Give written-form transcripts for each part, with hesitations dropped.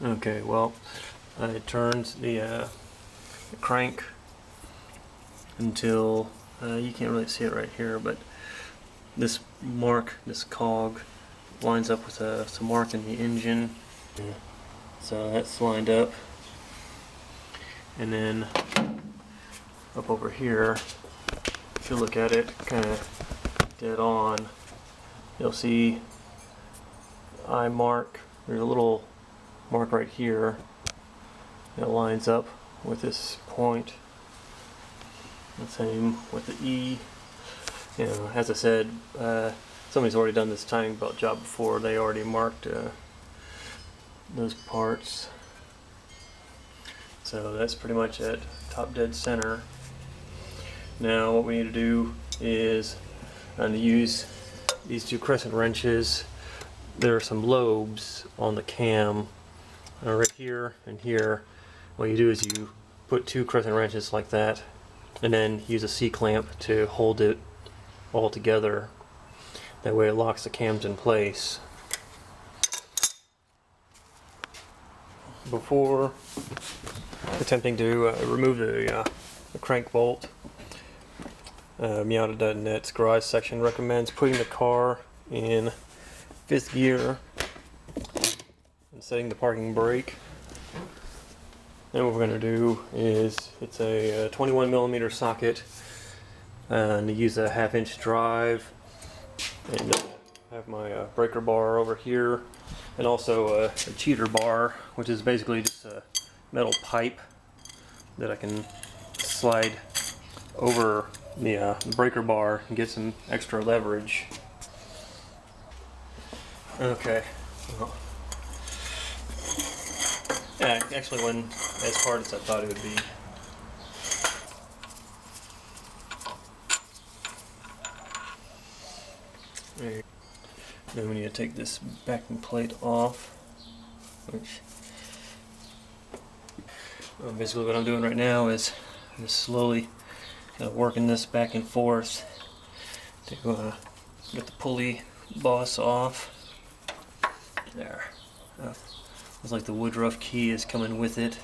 Okay, well, I turned the crank until you can't really see it right here, but this cog lines up with some mark in the engine. Yeah. So that's lined up, and then up over here, if you look at it kind of dead on, you'll see eye mark. There's a little mark right here that lines up with this point. The same with the E. You know, as I said, somebody's already done this timing belt job before. They already marked those parts. So that's pretty much it, top dead center. Now what we need to do is to use these two crescent wrenches. There are some lobes on the cam right here and here. What you do is you put two crescent wrenches like that, and then use a C-clamp to hold it all together. That way it locks the cams in place. Before attempting to remove the crank bolt, Miata.net's garage section recommends putting the car in 5th gear and setting the parking brake. Then what we're going to do is, it's a 21mm socket, and to use a 1/2-inch drive, and have my breaker bar over here, and also a cheater bar, which is basically just a metal pipe that I can slide over the breaker bar and get some extra leverage. Okay, well, yeah, actually wasn't as hard as I thought it would be. Then we need to take this backing plate off, which basically what I'm doing right now is just slowly kind of working this back and forth to get the pulley boss off. There. Looks like the Woodruff key is coming with it,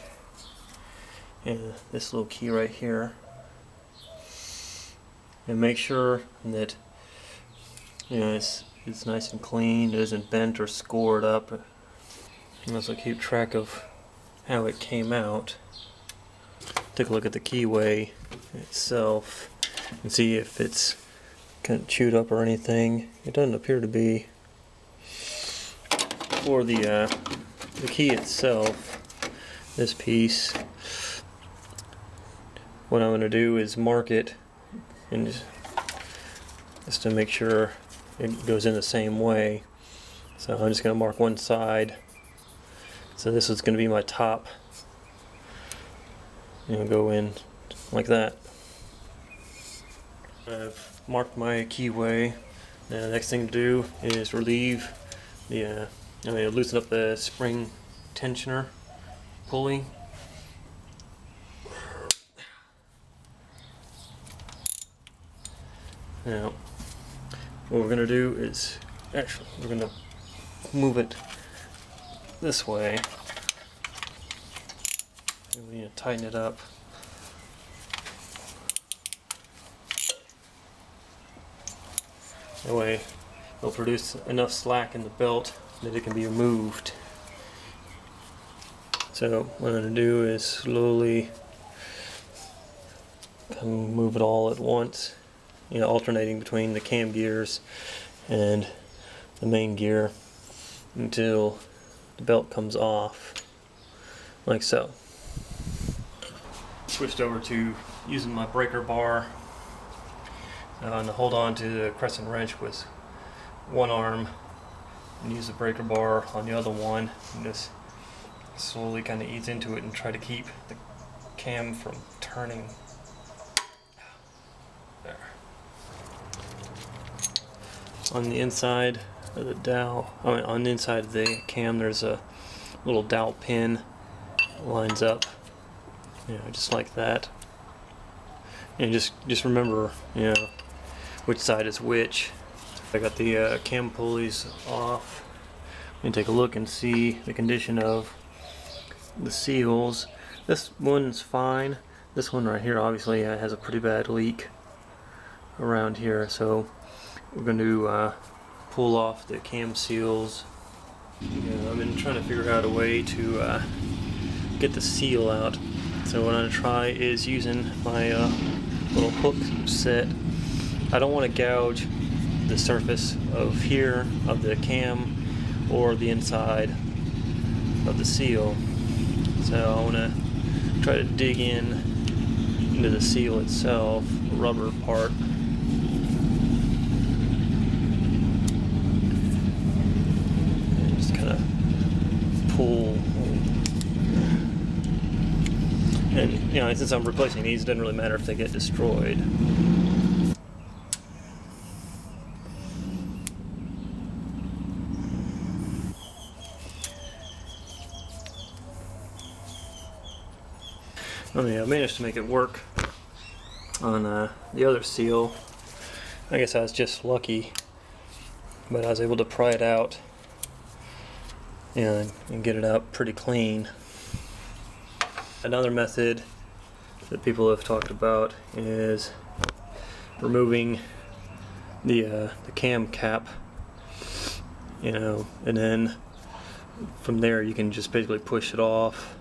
and this little key right here. And make sure that it's nice and clean, it isn't bent or scored up. And also keep track of how it came out. Take a look at the keyway itself and see if it's kind of chewed up or anything. It doesn't appear to be. For the key itself, this piece, what I'm going to do is mark it, and just to make sure it goes in the same way. So I'm just going to mark one side. So this is going to be my top. Go in like that. I've marked my keyway. Now the next thing to do is relieve the loosen up the spring tensioner pulley. Now, what we're going to do is, actually, we're going to move it this way. And we need to tighten it up. That way, it'll produce enough slack in the belt that it can be removed. So what I'm going to do is slowly move it all at once, alternating between the cam gears and the main gear until the belt comes off, like so. Switched over to using my breaker bar and to hold on to the crescent wrench with one arm, and use the breaker bar on the other one, and just slowly kind of ease into it and try to keep the cam from turning. There. On the inside of the dowel, on the inside of the cam, there's a little dowel pin that lines up, just like that. And just remember, which side is which. I got the cam pulleys off. And take a look and see the condition of the seals. This one's fine. This one right here obviously has a pretty bad leak around here, so we're going to pull off the cam seals. I've been trying to figure out a way to get the seal out. So what I'm going to try is using my little hook set. I don't want to gouge the surface of here of the cam or the inside of the seal. So I want to try to dig into the seal itself, the rubber part. And just kind of pull. And since I'm replacing these, it doesn't really matter if they get destroyed. I managed to make it work on the other seal. I guess I was just lucky, but I was able to pry it out and get it out pretty clean. Another method that people have talked about is removing the cam cap, and then from there you can just basically push it off.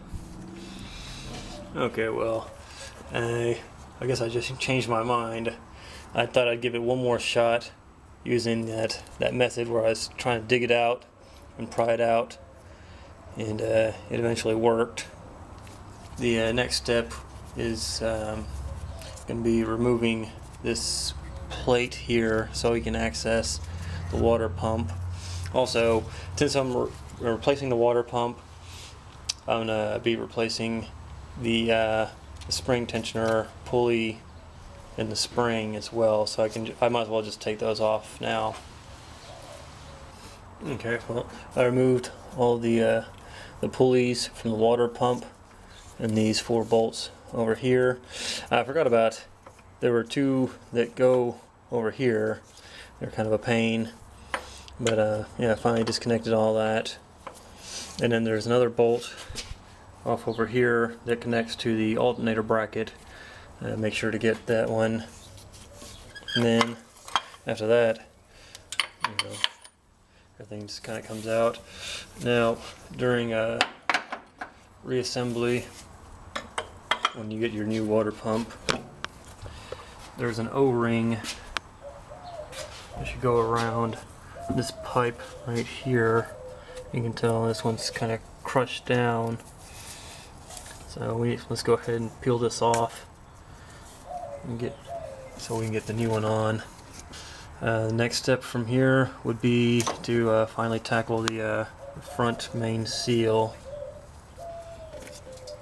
Okay, well, I guess I just changed my mind. I thought I'd give it one more shot using that method where I was trying to dig it out and pry it out, and it eventually worked. The next step is going to be removing this plate here so we can access the water pump. Also, since I'm replacing the water pump, I'm going to be replacing the spring tensioner pulley and the spring as well, so I might as well just take those off now. Okay, well, I removed all the pulleys from the water pump and these 4 bolts over here. I forgot about, there were 2 that go over here. They're kind of a pain, but I finally disconnected all that. And then there's another bolt off over here that connects to the alternator bracket. Make sure to get that one. And then after that, everything just kind of comes out. Now, during reassembly, when you get your new water pump, there's an O-ring that should go around this pipe right here. You can tell this one's kind of crushed down. So let's go ahead and peel this off and so we can get the new one on. The next step from here would be to finally tackle the front main seal.